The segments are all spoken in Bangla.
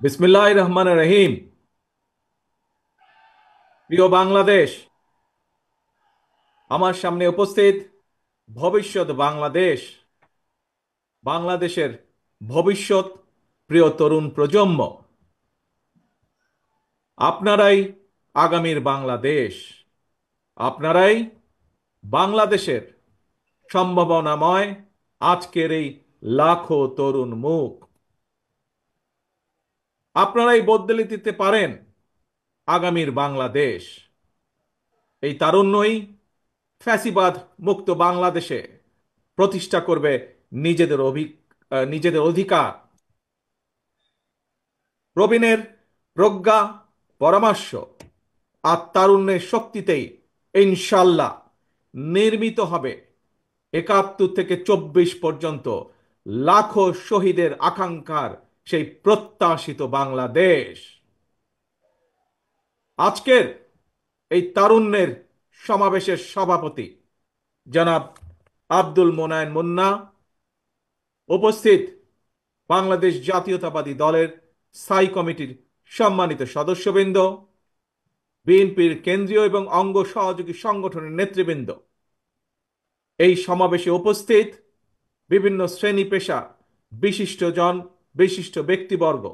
বিসমিল্লাহির রহমানির রহিম। প্রিয় বাংলাদেশ, আমার সামনে উপস্থিত ভবিষ্যৎ বাংলাদেশ, বাংলাদেশের ভবিষ্যৎ প্রিয় তরুণ প্রজন্ম, আপনারাই আগামীর বাংলাদেশ। আপনারাই বাংলাদেশের সম্ভাবনাময় আজকের এই লাখো তরুণ মুখ। আপনারাই বদলে দিতে পারেন আগামীর বাংলাদেশ। এই তারুণ্যই ফ্যাসিবাদ মুক্ত বাংলাদেশে প্রতিষ্ঠা করবে নিজেদের নিজেদের অধিকার। প্রবীণের প্রজ্ঞা, পরামর্শ আর তারুণ্যের শক্তিতেই ইনশাল্লাহ নির্মিত হবে ৭১ থেকে ২৪ পর্যন্ত লাখো শহীদের আকাঙ্ক্ষার সেই প্রত্যাশিত বাংলাদেশ। আজকের এই তারুণ্যের সমাবেশের সভাপতি জনাব আব্দুল মোনায়েন মুন্না, উপস্থিত বাংলাদেশ জাতীয়তাবাদী দলের স্থায়ী কমিটির সম্মানিত সদস্যবৃন্দ, বিএনপির কেন্দ্রীয় এবং অঙ্গ সহযোগী সংগঠনের নেতৃবৃন্দ, এই সমাবেশে উপস্থিত বিভিন্ন শ্রেণী পেশা বিশিষ্টজন, বিশিষ্ট ব্যক্তিবর্গ,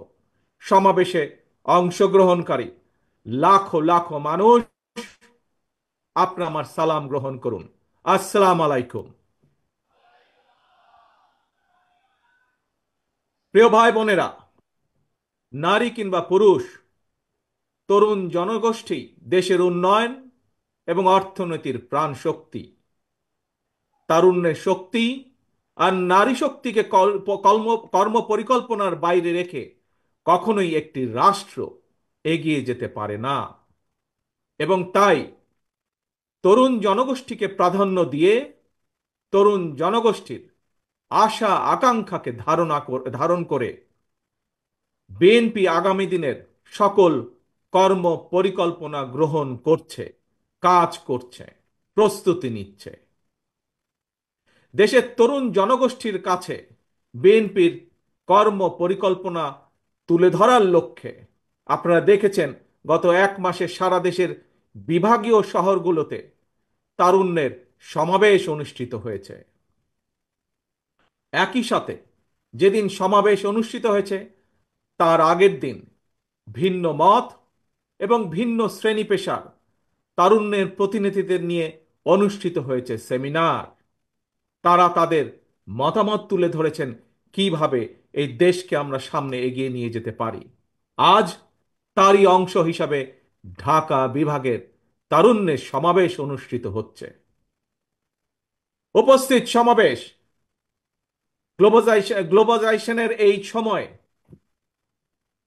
সমাবেশে অংশগ্রহণকারী লাখো লাখো মানুষ, আপনারা আমার সালাম গ্রহণ করুন। আসসালাম আলাইকুম। প্রিয় ভাই বোনেরা, নারী কিংবা পুরুষ, তরুণ জনগোষ্ঠী দেশের উন্নয়ন এবং অর্থনীতির প্রাণ শক্তি। তারুণ্যের শক্তি আর নারী শক্তিকে কর্ম পরিকল্পনার বাইরে রেখে কখনোই একটি রাষ্ট্র এগিয়ে যেতে পারে না। এবং তাই তরুণ জনগোষ্ঠীকে প্রাধান্য দিয়ে তরুণ জনগোষ্ঠীর আশা আকাঙ্ক্ষাকে ধারণ করে বিএনপি আগামী দিনের সকল কর্ম পরিকল্পনা গ্রহণ করছে, কাজ করছে, প্রস্তুতি নিচ্ছে। দেশের তরুণ জনগোষ্ঠীর কাছে বিএনপির কর্ম পরিকল্পনা তুলে ধরার লক্ষ্যে আপনারা দেখেছেন গত ১ মাসে সারা দেশের বিভাগীয় শহরগুলোতে তারুণ্যের সমাবেশ অনুষ্ঠিত হয়েছে। একই সাথে যেদিন সমাবেশ অনুষ্ঠিত হয়েছে তার আগের দিন ভিন্ন মত এবং ভিন্ন শ্রেণী পেশার তারুণ্যের প্রতিনিধিদের নিয়ে অনুষ্ঠিত হয়েছে সেমিনার। তারা তাদের মতামত তুলে ধরেছেন কিভাবে এই দেশকে আমরা সামনে এগিয়ে নিয়ে যেতে পারি। আজ তারই অংশ হিসাবে ঢাকা বিভাগের তারুণ্যের সমাবেশ অনুষ্ঠিত হচ্ছে। উপস্থিত সমাবেশ গ্লোবালাইজেশনের এই সময়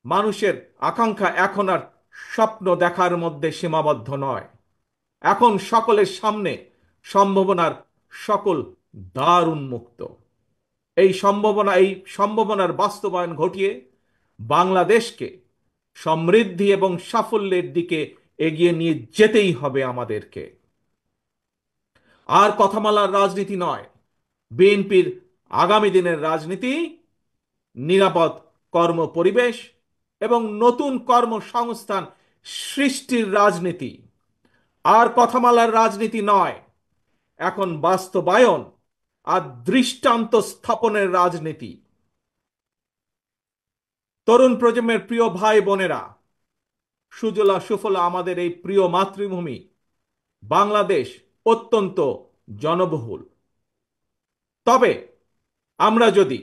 মানুষের আকাঙ্ক্ষা এখন আর স্বপ্ন দেখার মধ্যে সীমাবদ্ধ নয়। এখন সকলের সামনে সম্ভাবনার সকল দ্বার উন্মুক্ত। এই সম্ভাবনার বাস্তবায়ন ঘটিয়ে বাংলাদেশকে সমৃদ্ধি এবং সাফল্যের দিকে এগিয়ে নিয়ে যেতেই হবে আমাদেরকে। আর কথামালার রাজনীতি নয়, বিএনপির আগামী দিনের রাজনীতি নিরাপদ কর্ম পরিবেশ এবং নতুন কর্মসংস্থান সৃষ্টির রাজনীতি। আর কথামালার রাজনীতি নয়, এখন বাস্তবায়ন আর দৃষ্টান্ত স্থাপনের রাজনীতি। তরুণ প্রজন্মের প্রিয় ভাই বোনেরা, সুজলা সুফলা আমাদের এই প্রিয় মাতৃভূমি বাংলাদেশ অত্যন্ত জনবহুল। তবে আমরা যদি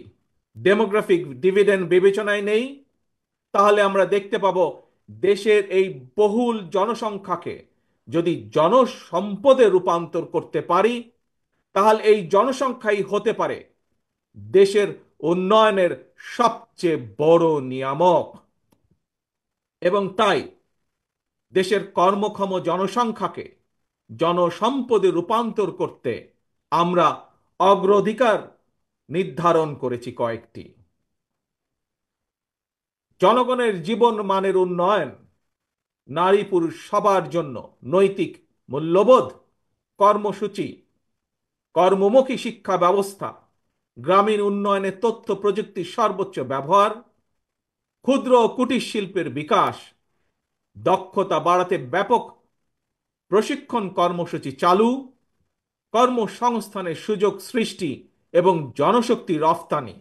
ডেমোগ্রাফিক ডিভিডেন্ড বিবেচনায় নেই, তাহলে আমরা দেখতে পাব দেশের এই বহুল জনসংখ্যাকে যদি জনসম্পদে রূপান্তর করতে পারি, তাহলে এই জনসংখ্যাই হতে পারে দেশের উন্নয়নের সবচেয়ে বড় নিয়ামক। এবং তাই দেশের কর্মক্ষম জনসংখ্যাকে জনসম্পদে রূপান্তর করতে আমরা অগ্রাধিকার নির্ধারণ করেছি কয়েকটি। জনগণের জীবন মানের উন্নয়ন, নারী পুরুষ সবার জন্য নৈতিক মূল্যবোধ কর্মসূচি, কর্মমুখী শিক্ষা ব্যবস্থা, গ্রামীণ উন্নয়নে তথ্য প্রযুক্তির সর্বোচ্চ ব্যবহার, ক্ষুদ্র ও কুটির শিল্পের বিকাশ, দক্ষতা বাড়াতে ব্যাপক প্রশিক্ষণ কর্মসূচি চালু, কর্মসংস্থানের সুযোগ সৃষ্টি এবং জনশক্তি রফতানি,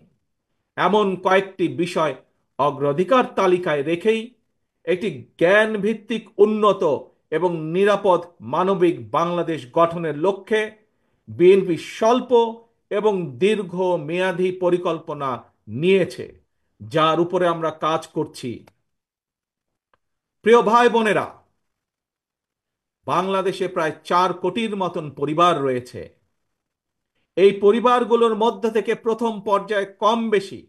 এমন কয়েকটি বিষয় অগ্রাধিকার তালিকায় রেখেই একটি জ্ঞান ভিত্তিক উন্নত এবং নিরাপদ মানবিক বাংলাদেশ গঠনের লক্ষ্যে বিএনপি স্বল্প এবং দীর্ঘ মেয়াদী পরিকল্পনা নিয়েছে, যার উপরে আমরা কাজ করছি। প্রিয় ভাই বোনেরা, বাংলাদেশে প্রায় 4 কোটির মতন পরিবার রয়েছে। এই পরিবারগুলোর মধ্য থেকে প্রথম পর্যায়ে কম বেশি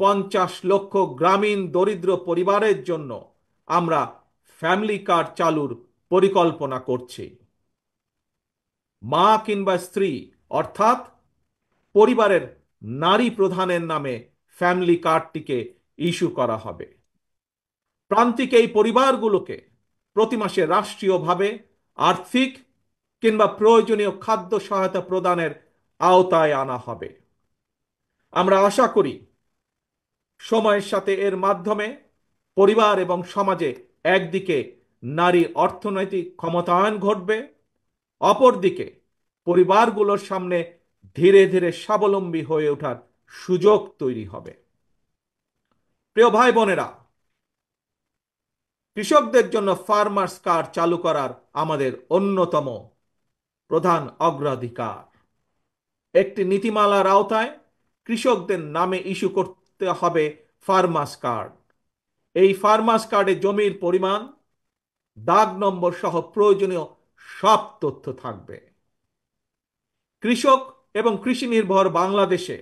50 লক্ষ গ্রামীণ দরিদ্র পরিবারের জন্য আমরা ফ্যামিলি কার্ড চালুর পরিকল্পনা করছি। মা কিংবা স্ত্রী অর্থাৎ পরিবারের নারী প্রধানের নামে ফ্যামিলি কার্ডটিকে ইস্যু করা হবে। প্রান্তিক এই পরিবারগুলোকে প্রতি মাসে রাষ্ট্রীয়ভাবে আর্থিক কিংবা প্রয়োজনীয় খাদ্য সহায়তা প্রদানের আওতায় আনা হবে। আমরা আশা করি সময়ের সাথে এর মাধ্যমে পরিবার এবং সমাজে একদিকে নারীর অর্থনৈতিক ক্ষমতায়ন ঘটবে, অপরদিকে পরিবারগুলোর সামনে ধীরে ধীরে স্বাবলম্বী হয়ে ওঠার সুযোগ তৈরি হবে। প্রিয় ভাই বোনেরা, কৃষকদের জন্য ফার্মার্স কার্ড চালু করার আমাদের অন্যতম প্রধান অগ্রাধিকার। একটি নীতিমালার আওতায় কৃষকদের নামে ইস্যু করতে হবে ফার্মার্স কার্ড। এই ফার্মার্স কার্ডে জমির পরিমাণ, দাগ নম্বর সহ প্রয়োজনীয় সব তথ্য থাকবে। কৃষক এবং কৃষি নির্ভর বাংলাদেশে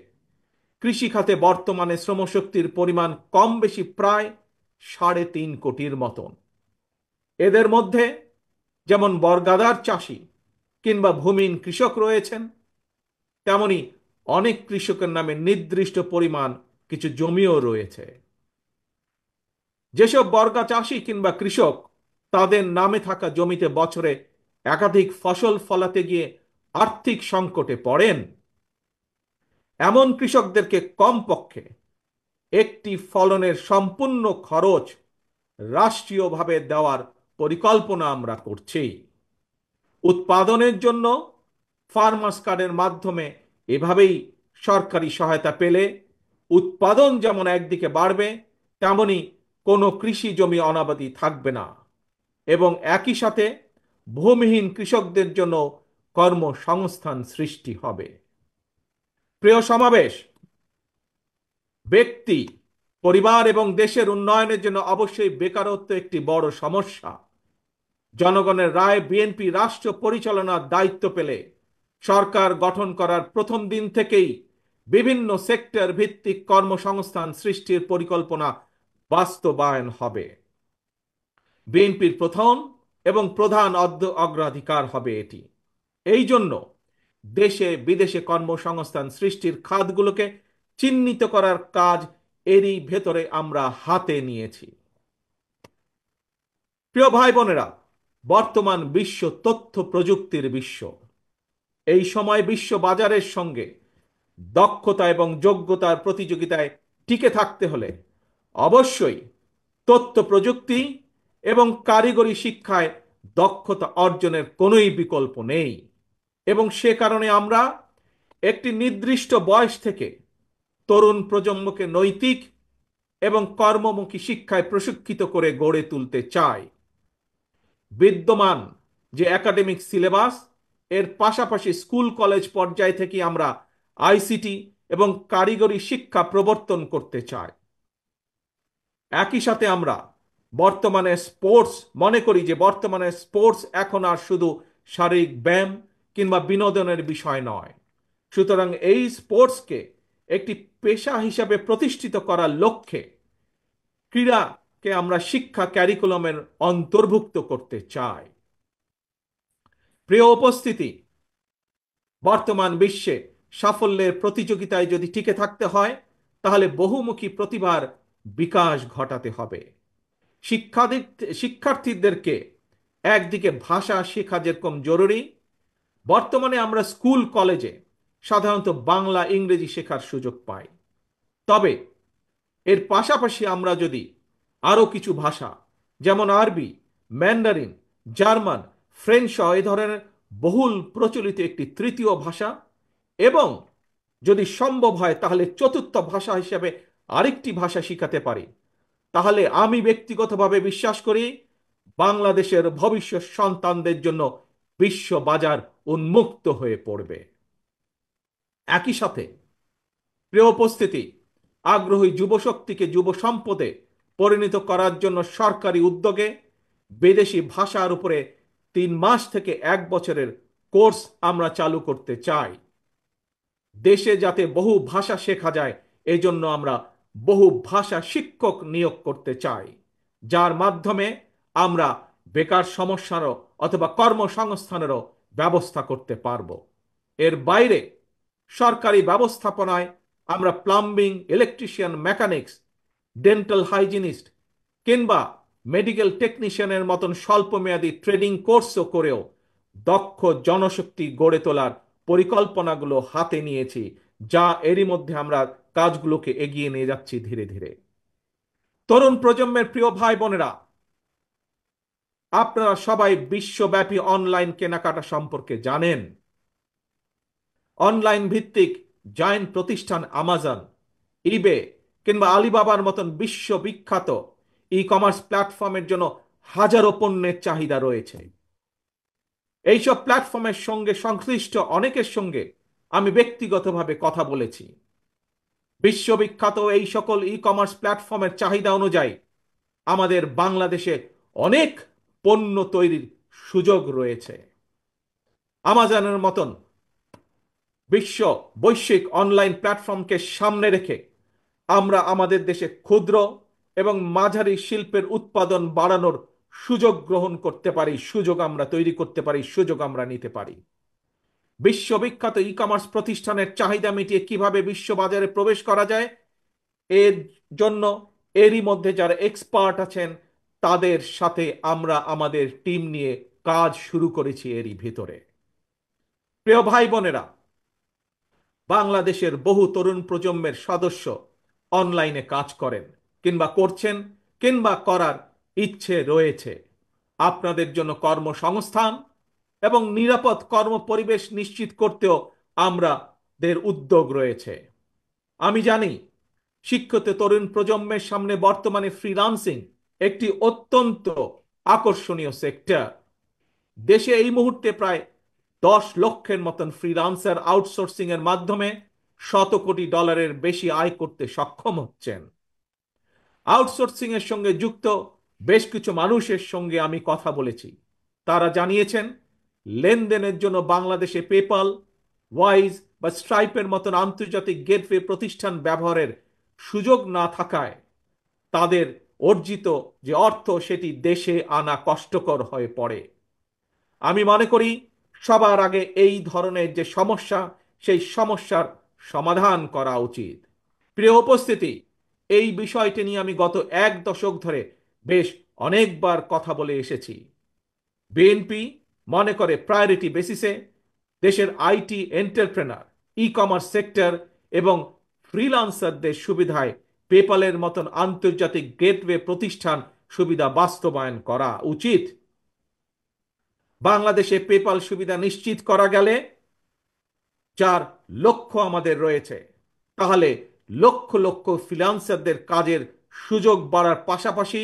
কৃষি খাতে বর্তমানে শ্রমশক্তির পরিমাণ কম বেশি প্রায় 3.5 কোটির মতন। এদের মধ্যে যেমন বর্গাদার চাষি কিংবা ভূমিহীন কৃষক রয়েছেন, তেমনি অনেক কৃষকের নামে নির্দিষ্ট পরিমাণ কিছু জমিও রয়েছে। যেসব বর্গা চাষি কিংবা কৃষক তাদের নামে থাকা জমিতে বছরে একাধিক ফসল ফলাতে গিয়ে আর্থিক সংকটে পড়েন, এমন কৃষকদেরকে কমপক্ষে একটি ফলনের সম্পূর্ণ খরচ রাষ্ট্রীয়ভাবে দেওয়ার পরিকল্পনা আমরা করছি। উৎপাদনের জন্য ফার্মার্স কার্ডের মাধ্যমে এভাবেই সরকারি সহায়তা পেলে উৎপাদন যেমন একদিকে বাড়বে, তেমনি কোনো কৃষি জমি অনাবাদি থাকবে না এবং একই সাথে ভূমিহীন কৃষকদের জন্য কর্মসংস্থান সৃষ্টি হবে। প্রিয় সমাবেশ, ব্যক্তি, পরিবার এবং দেশের উন্নয়নের জন্য অবশ্যই বেকারত্ব একটি বড় সমস্যা। জনগণের রায় বিএনপি রাষ্ট্র পরিচালনার দায়িত্ব পেলে সরকার গঠন করার প্রথম দিন থেকেই বিভিন্ন সেক্টর ভিত্তিক কর্মসংস্থান সৃষ্টির পরিকল্পনা বাস্তবায়ন হবে। বিএনপির প্রথম এবং প্রধান অগ্রাধিকার হবে এটি। এই জন্য দেশে বিদেশে কর্মসংস্থান সৃষ্টির খাতগুলোকে চিহ্নিত করার কাজ এরই ভেতরে আমরা হাতে নিয়েছি। প্রিয় ভাই বোনেরা, বর্তমান বিশ্ব তথ্য প্রযুক্তির বিশ্ব। এই সময় বিশ্ব বাজারের সঙ্গে দক্ষতা এবং যোগ্যতার প্রতিযোগিতায় টিকে থাকতে হলে অবশ্যই তথ্য প্রযুক্তি এবং কারিগরি শিক্ষায় দক্ষতা অর্জনের কোনোই বিকল্প নেই এবং সে কারণে আমরা একটি নির্দিষ্ট বয়স থেকে তরুণ প্রজন্মকে নৈতিক এবং কর্মমুখী শিক্ষায় প্রশিক্ষিত করে গড়ে তুলতে চাই। বিদ্যমান যে একাডেমিক সিলেবাস, এর পাশাপাশি স্কুল কলেজ পর্যায় থেকে আমরা আইসিটি এবং কারিগরি শিক্ষা প্রবর্তন করতে চাই। একই সাথে আমরা বর্তমানে মনে করি যে বর্তমানে স্পোর্টস এখন আর শুধু শারীরিক ব্যায়াম কিংবা বিনোদনের বিষয় নয়। সুতরাং এই স্পোর্টসকে একটি পেশা হিসাবে প্রতিষ্ঠিত করার লক্ষ্যে ক্রীড়াকে আমরা শিক্ষা ক্যারিকুলামের অন্তর্ভুক্ত করতে চাই। প্রিয় উপস্থিতি, বর্তমান বিশ্বে সাফল্যের প্রতিযোগিতায় যদি টিকে থাকতে হয় তাহলে বহুমুখী প্রতিভার বিকাশ ঘটাতে হবে। শিক্ষার্থীদেরকে একদিকে ভাষা শেখা যেরকম জরুরি, বর্তমানে আমরা স্কুল কলেজে সাধারণত বাংলা ইংরেজি শেখার সুযোগ পাই। তবে এর পাশাপাশি আমরা যদি আরও কিছু ভাষা যেমন আরবি, ম্যান্ডারিন, জার্মান, ফ্রেঞ্চ সহ এই ধরনের বহুল প্রচলিত একটি তৃতীয় ভাষা এবং যদি সম্ভব হয় তাহলে চতুর্থ ভাষা হিসেবে আরেকটি ভাষা শিখাতে পারি, তাহলে আমি ব্যক্তিগতভাবে বিশ্বাস করি বাংলাদেশের ভবিষ্যৎ সন্তানদের জন্য বিশ্ব বাজার উন্মুক্ত হয়ে পড়বে। একই সাথে প্রিয় উপস্থিতি, আগ্রহী যুবশক্তিকে যুব সম্পদে পরিণত করার জন্য সরকারি উদ্যোগে বিদেশি ভাষার উপরে 3 মাস থেকে 1 বছরের কোর্স আমরা চালু করতে চাই। দেশে যাতে বহু ভাষা শেখা যায় এজন্য আমরা বহু ভাষা শিক্ষক নিয়োগ করতে চাই, যার মাধ্যমে আমরা বেকার সমস্যারও অথবা কর্মসংস্থানেরও ব্যবস্থা করতে পারব। এর বাইরে সরকারি ব্যবস্থাপনায় আমরা plumbing, electrician, mechanics, dental hygienist কিংবা মেডিকেল টেকনিশিয়ানের মতন স্বল্পমেয়াদী ট্রেনিং কোর্সও করেও দক্ষ জনশক্তি গড়ে তোলার পরিকল্পনাগুলো হাতে নিয়েছি, যা এরই মধ্যে আমরা কাজগুলোকে এগিয়ে নিয়ে যাচ্ছি ধীরে ধীরে। তরুণ প্রজন্মের প্রিয় ভাই বোনেরা, আপনারা সবাই বিশ্বব্যাপী অনলাইন কেনাকাটা সম্পর্কে জানেন। অনলাইন ভিত্তিক জায়ান্ট প্রতিষ্ঠান আমাজন, ইবে কিংবা আলিবাবার মতন বিশ্ববিখ্যাত ই কমার্স প্ল্যাটফর্মের জন্য হাজারো পণ্যের চাহিদা রয়েছে। এইসব প্ল্যাটফর্মের সঙ্গে সংশ্লিষ্ট অনেকের সঙ্গে আমি ব্যক্তিগতভাবে কথা বলেছি। বিশ্ববিখ্যাত এই সকল ই কমার্স প্ল্যাটফর্মের চাহিদা অনুযায়ী আমাদের বাংলাদেশে অনেক পণ্য তৈরির সুযোগ রয়েছে। আমাজনের মতন বিশ্ব বৈশ্বিক অনলাইন প্ল্যাটফর্মকে সামনে রেখে আমরা আমাদের দেশে ক্ষুদ্র এবং মাঝারি শিল্পের উৎপাদন বাড়ানোর সুযোগ গ্রহণ করতে পারি, সুযোগ আমরা তৈরি করতে পারি, সুযোগ আমরা নিতে পারি। বিশ্ববিখ্যাত ই কমার্স প্রতিষ্ঠানের চাহিদা মিটিয়ে কিভাবে বিশ্ববাজারে প্রবেশ করা যায় এর জন্য এরই মধ্যে যারা এক্সপার্ট আছেন তাদের সাথে আমরা আমাদের টিম নিয়ে কাজ শুরু করেছি এরই ভিতরে। প্রিয় ভাই বোনেরা, বাংলাদেশের বহু তরুণ প্রজন্মের সদস্য অনলাইনে কাজ করেন কিংবা করছেন কিংবা করার ইচ্ছে রয়েছে। আপনাদের জন্য কর্মসংস্থান এবং নিরাপদ কর্মপরিবেশ নিশ্চিত করতেও আমাদের উদ্যোগ রয়েছে। আমি জানি শিক্ষিত তরুণ প্রজন্মের সামনে বর্তমানে ফ্রিল্যান্সিং একটি অত্যন্ত আকর্ষণীয় সেক্টর। দেশে এই মুহূর্তে প্রায় 10 লক্ষের মতন ফ্রিল্যান্সার আউটসোর্সিং এর মাধ্যমে $100 কোটি বেশি আয় করতে সক্ষম হচ্ছেন। আউটসোর্সিং এর সঙ্গে যুক্ত বেশ কিছু মানুষের সঙ্গে আমি কথা বলেছি। তারা জানিয়েছেন লেনদেনের জন্য বাংলাদেশে পেপাল, ওয়াইজ বা স্ট্রাইপের মতন আন্তর্জাতিক গেটওয়ে প্রতিষ্ঠান ব্যবহারের সুযোগ না থাকায় তাদের অর্জিত যে অর্থ সেটি দেশে আনা কষ্টকর হয়ে পড়ে। আমি মনে করি সবার আগে এই ধরনের যে সমস্যা সেই সমস্যার সমাধান করা উচিত। প্রিয় উপস্থিতি, এই বিষয়টি নিয়ে আমি গত 1 দশক ধরে বেশ অনেকবার কথা বলে এসেছি। বিএনপি মনে করে প্রায়োরিটি বেসিসে দেশের IT entrepreneur, e commerce sector এবং ফ্রিল্যান্সারদের সুবিধায় পেপালের মতন আন্তর্জাতিক গেটওয়ে প্রতিষ্ঠান সুবিধা বাস্তবায়ন করা উচিত। বাংলাদেশে পেপাল সুবিধা নিশ্চিত করা গেলে, যার লক্ষ্য আমাদের রয়েছে, তাহলে লক্ষ লক্ষ ফ্রিল্যান্সারদের কাজের সুযোগ বাড়ার পাশাপাশি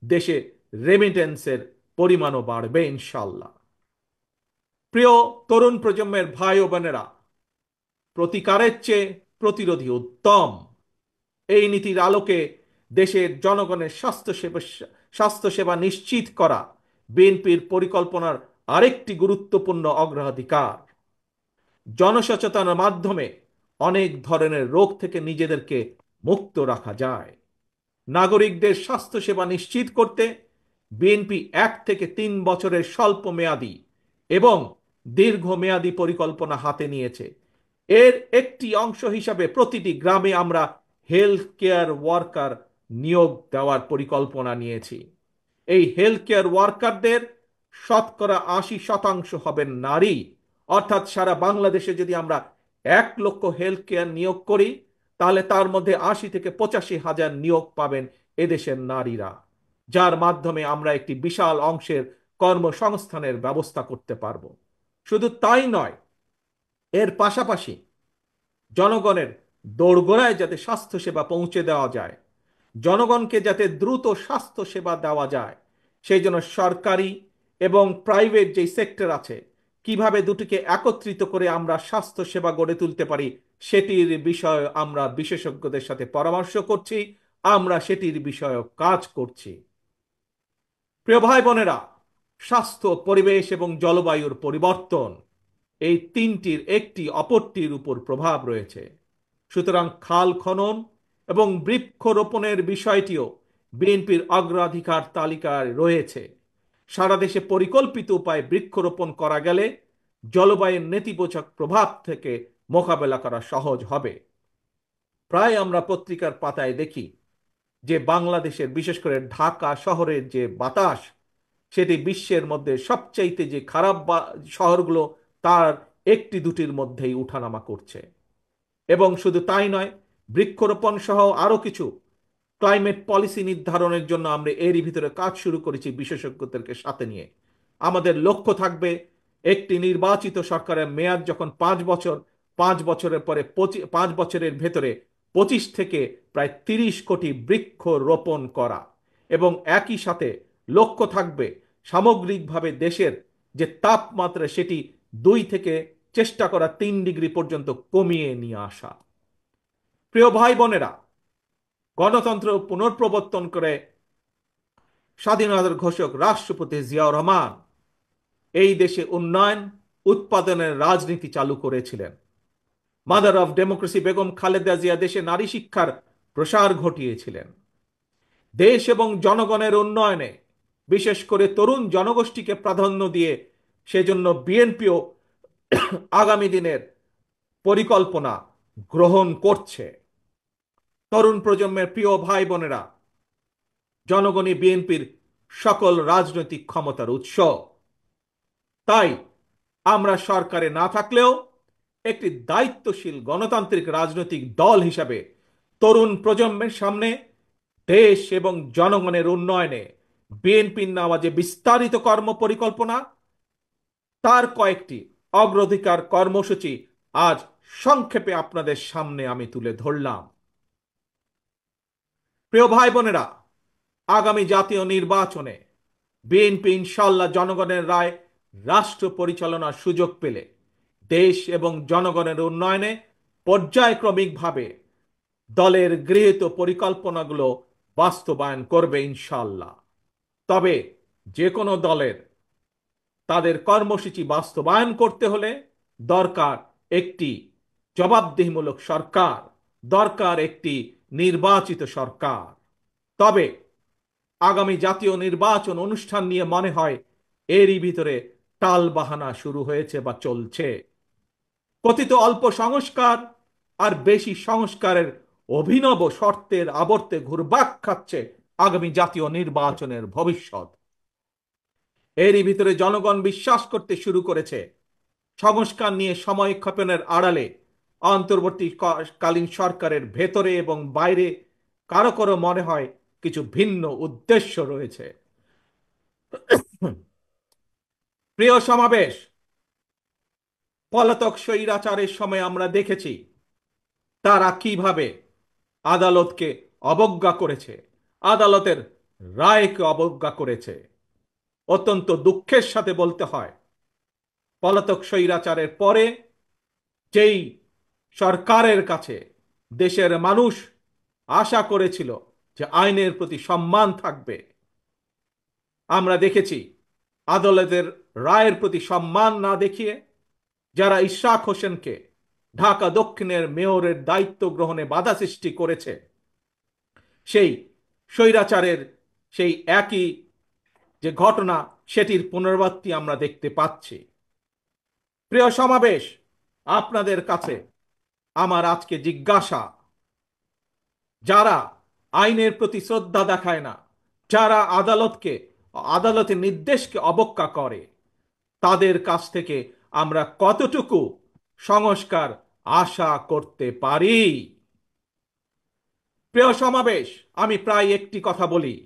দেশে রেমিটেন্সের পরিমাণও বাড়বে ইনশাল্লাহ। প্রিয় তরুণ প্রজন্মের ভাই ও বোনেরা, প্রতিকারের চেয়ে প্রতিরোধী উত্তম। এই নীতির আলোকে দেশের জনগণের স্বাস্থ্যসেবা নিশ্চিত করা বিএনপির পরিকল্পনার আরেকটি গুরুত্বপূর্ণ অগ্রাধিকার। জনসচেতনার মাধ্যমে অনেক ধরনের রোগ থেকে নিজেদেরকে মুক্ত রাখা যায়। নাগরিকদের স্বাস্থ্যসেবা নিশ্চিত করতে বিএনপি 1 থেকে 3 বছরের স্বল্প মেয়াদী এবং দীর্ঘমেয়াদী পরিকল্পনা হাতে নিয়েছে। এর একটি অংশ হিসাবে প্রতিটি গ্রামে আমরা হেলথ কেয়ার ওয়ার্কার নিয়োগ দেওয়ার পরিকল্পনা নিয়েছি। এই হেলথ কেয়ার ওয়ার্কারদের 80% হবেন নারী। অর্থাৎ সারা বাংলাদেশে যদি আমরা 1 লক্ষ হেলথ কেয়ার নিয়োগ করি তাহলে তার মধ্যে ৮০ থেকে ৮৫ হাজার নিয়োগ পাবেন এদেশের নারীরা, যার মাধ্যমে আমরা একটি বিশাল অংশের কর্মসংস্থানের ব্যবস্থা করতে পারব। শুধু তাই নয়, এর পাশাপাশি জনগণের দোরগোড়ায় যাতে স্বাস্থ্যসেবা পৌঁছে দেওয়া যায়, জনগণকে যাতে দ্রুত স্বাস্থ্যসেবা দেওয়া যায়, সেই জন্য সরকারি এবং প্রাইভেট যেই সেক্টর আছে, কিভাবে দুটিকে একত্রিত করে আমরা স্বাস্থ্যসেবা গড়ে তুলতে পারি, সেটির বিষয়ে আমরা বিশেষজ্ঞদের সাথে পরামর্শ করছি, আমরা সেটির বিষয়ে কাজ করছি। প্রিয় ভাই বোনেরা, স্বাস্থ্য, পরিবেশ এবং জলবায়ুর পরিবর্তন, এই তিনটির একটি অপরটির উপর প্রভাব রয়েছে। সুতরাং খাল খনন এবং বৃক্ষরোপণের বিষয়টিও বিএনপির অগ্রাধিকার তালিকায় রয়েছে। সারা দেশে পরিকল্পিত উপায়ে বৃক্ষরোপণ করা গেলে জলবায়ুর নেতিবাচক প্রভাব থেকে মোকাবেলা করা সহজ হবে। প্রায় আমরা পত্রিকার পাতায় দেখি যে বাংলাদেশের, বিশেষ করে ঢাকা শহরের যে বাতাস, সেটি বিশ্বের মধ্যে সবচাইতে যে খারাপ শহরগুলো তার একটি দুটির মধ্যেই উঠানামা করছে। এবং শুধু তাই নয়, বৃক্ষরোপণ সহ আরো কিছু ক্লাইমেট পলিসি নির্ধারণের জন্য আমরা এরই ভিতরে কাজ শুরু করেছি বিশেষজ্ঞদেরকে সাথে নিয়ে। আমাদের লক্ষ্য থাকবে একটি নির্বাচিত সরকারের মেয়াদ যখন 5 বছর, 5 বছরের পরে 5 বছরের ভেতরে 25 থেকে প্রায় 30 কোটি বৃক্ষ রোপণ করা, এবং একই সাথে লক্ষ্য থাকবে সামগ্রিকভাবে দেশের যে তাপমাত্রা সেটি 2 থেকে চেষ্টা করা 3 ডিগ্রি পর্যন্ত কমিয়ে নিয়ে আসা। প্রিয় ভাই বোনেরা, গণতন্ত্র পুনঃপ্রবর্তন করে স্বাধীনতার ঘোষক রাষ্ট্রপতি জিয়াউর রহমান এই দেশে উন্নয়ন উৎপাদনের রাজনীতি চালু করেছিলেন। Mother of democracy Begum Khaleda Zia দেশে নারী শিক্ষার প্রসার ঘটিয়েছিলেন। দেশ এবং জনগণের উন্নয়নে বিশেষ করে তরুণ জনগোষ্ঠীকে প্রাধান্য দিয়ে সেজন্য বিএনপিও আগামী দিনের পরিকল্পনা গ্রহণ করছে। তরুণ প্রজন্মের প্রিয় ভাই বোনেরা, জনগণই বিএনপির সকল রাজনৈতিক ক্ষমতার উৎস। তাই আমরা সরকারে না থাকলেও একটি দায়িত্বশীল গণতান্ত্রিক রাজনৈতিক দল হিসাবে তরুণ প্রজন্মের সামনে দেশ এবং জনগণের উন্নয়নে বিএনপির নেওয়া যে বিস্তারিত কর্ম পরিকল্পনা, তার কয়েকটি অগ্রাধিকার কর্মসূচি আজ সংক্ষেপে আপনাদের সামনে আমি তুলে ধরলাম। প্রিয় ভাই বোনেরা, আগামী জাতীয় নির্বাচনে বিএনপি ইনশাল্লাহ জনগণের রায় রাষ্ট্র পরিচালনার সুযোগ পেলে দেশ এবং জনগণের উন্নয়নে পর্যায়ক্রমিকভাবে দলের গৃহীত পরিকল্পনাগুলো বাস্তবায়ন করবে ইনশাল্লাহ। তবে যে কোনো দলের তাদের কর্মসূচি বাস্তবায়ন করতে হলে দরকার একটি জবাবদিহিমূলক সরকার, দরকার একটি নির্বাচিত সরকার। তবে আগামী জাতীয় নির্বাচন অনুষ্ঠান নিয়ে মনে হয় এরই ভিতরে টালবাহানা শুরু হয়েছে বা চলছে। কথিত অল্প সংস্কার আর বেশি সংস্কারের অভিনব শর্তের আবর্তে ঘুরপাক খাচ্ছে আগামী জাতীয় নির্বাচনের ভবিষ্যৎ। এরই ভিতরে জনগণ বিশ্বাস করতে শুরু করেছে সংস্কার নিয়ে সময় ক্ষেপণের আড়ালে অন্তর্বর্তীকালীন সরকারের ভেতরে এবং বাইরে কারো কারো মনে হয় কিছু ভিন্ন উদ্দেশ্য রয়েছে। প্রিয় সমাবেশ, পলাতক স্বৈরাচারের সময় আমরা দেখেছি তারা কিভাবে আদালতকে অবজ্ঞা করেছে, আদালতের রায়কে অবজ্ঞা করেছে। অত্যন্ত দুঃখের সাথে বলতে হয়, পলাতক স্বৈরাচারের পরে যেই সরকারের কাছে দেশের মানুষ আশা করেছিল যে আইনের প্রতি সম্মান থাকবে, আমরা দেখেছি আদালতের রায়ের প্রতি সম্মান না দেখিয়ে যারা ইশরাক হোসেনকে ঢাকা দক্ষিণের মেয়রের দায়িত্ব গ্রহণে বাধা সৃষ্টি করেছে, সেই স্বৈরাচারের সেই একই যে ঘটনা সেটির পুনরাবৃত্তি আমরা দেখতে পাচ্ছি। প্রিয় সমাবেশ, আপনাদের কাছে আমার আজকে জিজ্ঞাসা, যারা আইনের প্রতি শ্রদ্ধা দেখায় না, যারা আদালতের নির্দেশকে অবজ্ঞা করে, তাদের কাছ থেকে আমরা কতটুকু সংস্কার আশা করতে পারি? প্রিয় সমাবেশ, আমি প্রায় একটি কথা বলি,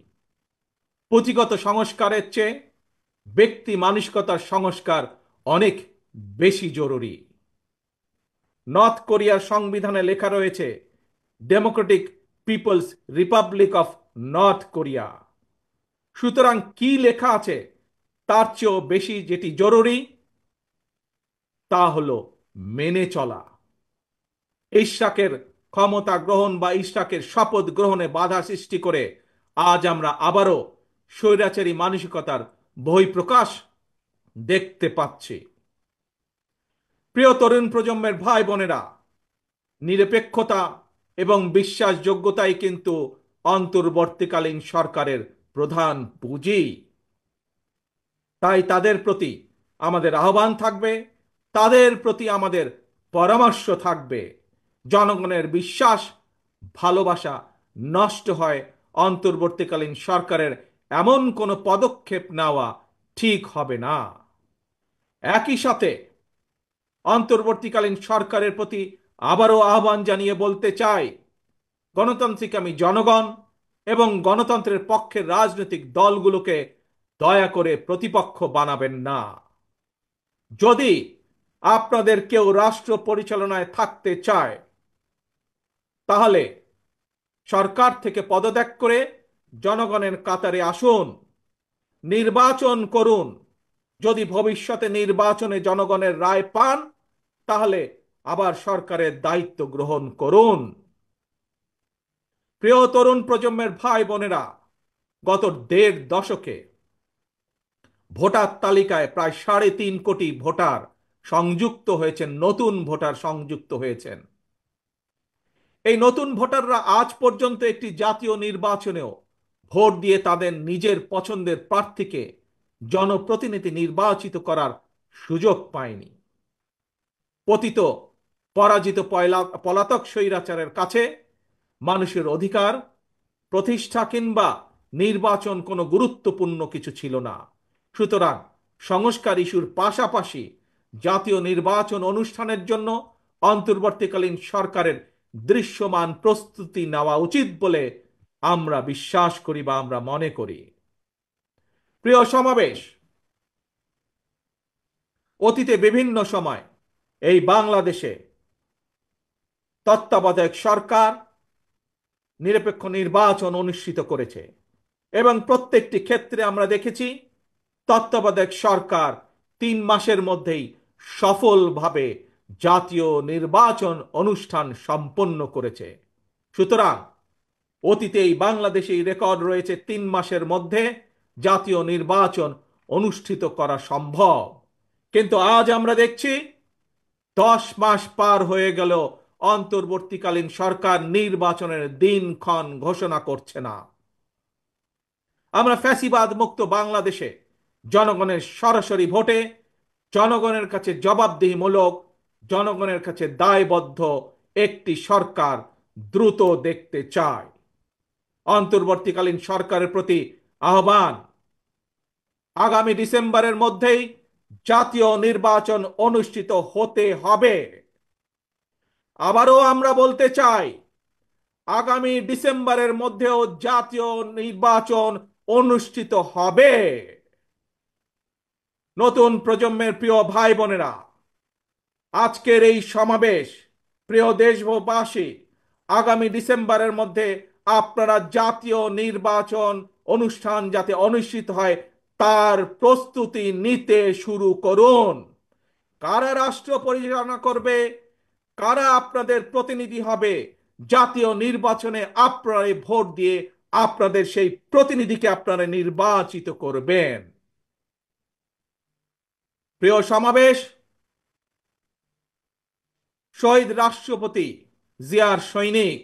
পুঁথিগত সংস্কারের চেয়ে ব্যক্তি মানসিকতার সংস্কার অনেক বেশি জরুরি। নর্থ কোরিয়ার সংবিধানে লেখা রয়েছে Democratic People's Republic of North Korea. সুতরাং কি লেখা আছে তার চেয়েও বেশি যেটি জরুরি তা হলো মেনে চলা। ইশরাকের ক্ষমতা গ্রহণ বা ইশরাকের শপথ গ্রহণে বাধা সৃষ্টি করে আজ আমরা আবারও স্বৈরাচারী মানসিকতার বহিঃপ্রকাশ দেখতে পাচ্ছি। প্রিয় তরুণ প্রজন্মের ভাই বোনেরা, নিরপেক্ষতা এবং বিশ্বাসযোগ্যতাই কিন্তু অন্তর্বর্তীকালীন সরকারের প্রধান পুঁজি। তাই তাদের প্রতি আমাদের আহ্বান থাকবে, তাদের প্রতি আমাদের পরামর্শ থাকবে। জনগণের বিশ্বাস, ভালোবাসা নষ্ট হয় অন্তর্বর্তীকালীন সরকারের এমন কোনো পদক্ষেপ নেওয়া ঠিক হবে না। একই সাথে অন্তর্বর্তীকালীন সরকারের প্রতি আবারও আহ্বান জানিয়ে বলতে চাই, গণতান্ত্রিক আমি জনগণ এবং গণতন্ত্রের পক্ষের রাজনৈতিক দলগুলোকে দয়া করে প্রতিপক্ষ বানাবেন না। যদি আপনাদের কেউ রাষ্ট্র পরিচালনায় থাকতে চায় তাহলে সরকার থেকে পদত্যাগ করে জনগণের কাতারে আসুন, নির্বাচন করুন। যদি ভবিষ্যতে নির্বাচনে জনগণের রায় পান তাহলে আবার সরকারের দায়িত্ব গ্রহণ করুন। প্রিয় তরুণ প্রজন্মের ভাই বোনেরা, গত ১.৫ দশকে ভোটার তালিকায় প্রায় ৩.৫ কোটি ভোটার সংযুক্ত হয়েছেন, নতুন ভোটার সংযুক্ত হয়েছেন। এই নতুন ভোটাররা আজ পর্যন্ত একটি জাতীয় নির্বাচনেও ভোট দিয়ে তাদের নিজের পছন্দের প্রার্থীকে জনপ্রতিনিধি নির্বাচিত করার সুযোগ পায়নি। পতিত পরাজিত পলাতক স্বৈরাচারের কাছে মানুষের অধিকার প্রতিষ্ঠা কিংবা নির্বাচন কোনো গুরুত্বপূর্ণ কিছু ছিল না। সুতরাং সংস্কার ইস্যুর পাশাপাশি জাতীয় নির্বাচন অনুষ্ঠানের জন্য অন্তর্বর্তীকালীন সরকারের দৃশ্যমান প্রস্তুতি নেওয়া উচিত বলে আমরা বিশ্বাস করি বা আমরা মনে করি। প্রিয় সমাবেশ, অতীতে বিভিন্ন সময় এই বাংলাদেশে তত্ত্বাবধায়ক সরকার নিরপেক্ষ নির্বাচন অনুষ্ঠিত করেছে এবং প্রত্যেকটি ক্ষেত্রে আমরা দেখেছি তত্ত্বাবধায়ক সরকার ৩ মাসের মধ্যেই সফলভাবে জাতীয় নির্বাচন অনুষ্ঠান সম্পন্ন করেছে। সুতরাং অতীতেই বাংলাদেশেই রেকর্ড রয়েছে ৩ মাসের মধ্যে জাতীয় নির্বাচন অনুষ্ঠিত করা সম্ভব। কিন্তু আজ আমরা দেখছি ১০ মাস পার হয়ে গেল, অন্তর্বর্তীকালীন সরকার নির্বাচনের দিনক্ষণ ঘোষণা করছে না। আমরা ফ্যাসিবাদ মুক্ত বাংলাদেশে জনগণের সরাসরি ভোটে জনগণের কাছে জবাবদিহিমূলক, জনগণের কাছে দায়বদ্ধ একটি সরকার দ্রুত দেখতে চায়। অন্তর্বর্তীকালীন সরকারের প্রতি আহ্বান, আগামী ডিসেম্বরের মধ্যেই জাতীয় নির্বাচন অনুষ্ঠিত হতে হবে। আবারও আমরা বলতে চাই, আগামী ডিসেম্বরের মধ্যেও জাতীয় নির্বাচন অনুষ্ঠিত হবে। নতুন প্রজন্মের প্রিয় ভাই বোনেরা, আজকের এই সমাবেশ, প্রিয় দেশবাসী, আগামী ডিসেম্বরের মধ্যে আপনারা জাতীয় নির্বাচন অনুষ্ঠান যাতে অনুষ্ঠিত হয় তার প্রস্তুতি নিতে শুরু করুন। কারা রাষ্ট্র পরিচালনা করবে, কারা আপনাদের প্রতিনিধি হবে, জাতীয় নির্বাচনে আপনারা ভোট দিয়ে আপনাদের সেই প্রতিনিধিকে আপনারা নির্বাচিত করবেন। প্রিয় সমাবেশ, শহীদ রাষ্ট্রপতি জিয়ার সৈনিক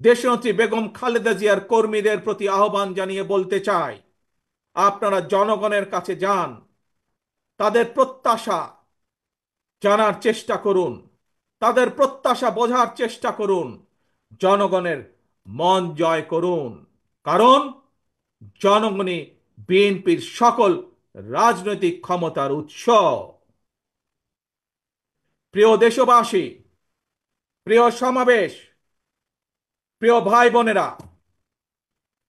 দেশনেত্রী বেগম খালেদা জিয়ার কর্মীদের প্রতি আহ্বান জানিয়ে বলতে চাই, আপনারা জনগণের কাছে যান, তাদের প্রত্যাশা জানার চেষ্টা করুন, তাদের প্রত্যাশা বোঝার চেষ্টা করুন, জনগণের মন জয় করুন। কারণ জনগণই বিএনপির সকল রাজনৈতিক ক্ষমতার উৎস। প্রিয় দেশবাসী, প্রিয় সমাবেশ, প্রিয় ভাই বোনেরা,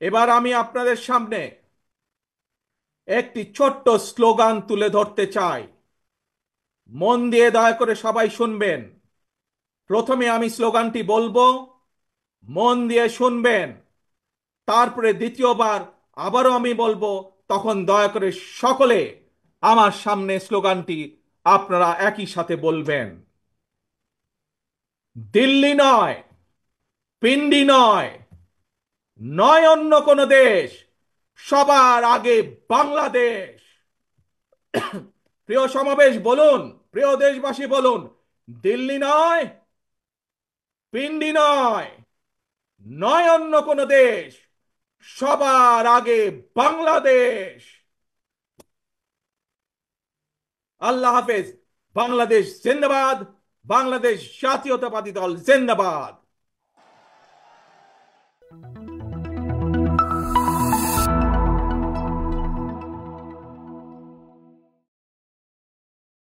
এবার আমি আপনাদের সামনে একটি ছোট্ট স্লোগান তুলে ধরতে চাই। মন দিয়ে দয়া করে সবাই শুনবেন। প্রথমে আমি স্লোগানটি বলবো, মন দিয়ে শুনবেন। তারপরে দ্বিতীয়বার আবারও আমি বলবো, তখন দয়া করে সকলে আমার সামনে স্লোগানটি আপনারা একই সাথে বলবেন। দিল্লি নয়, পিন্ডি নয়, নয় অন্য কোনো দেশ, সবার আগে বাংলাদেশ। প্রিয় সমাবেশ বলুন, প্রিয় দেশবাসী বলুন, দিল্লি নয়, পিন্ডি নয়, নয় অন্য কোনো দেশ, সবার আগে বাংলাদেশ। আল্লাহ হাফেজ। বাংলাদেশ জিন্দাবাদ। বাংলাদেশ জাতীয়তাবাদী দল জিন্দাবাদ।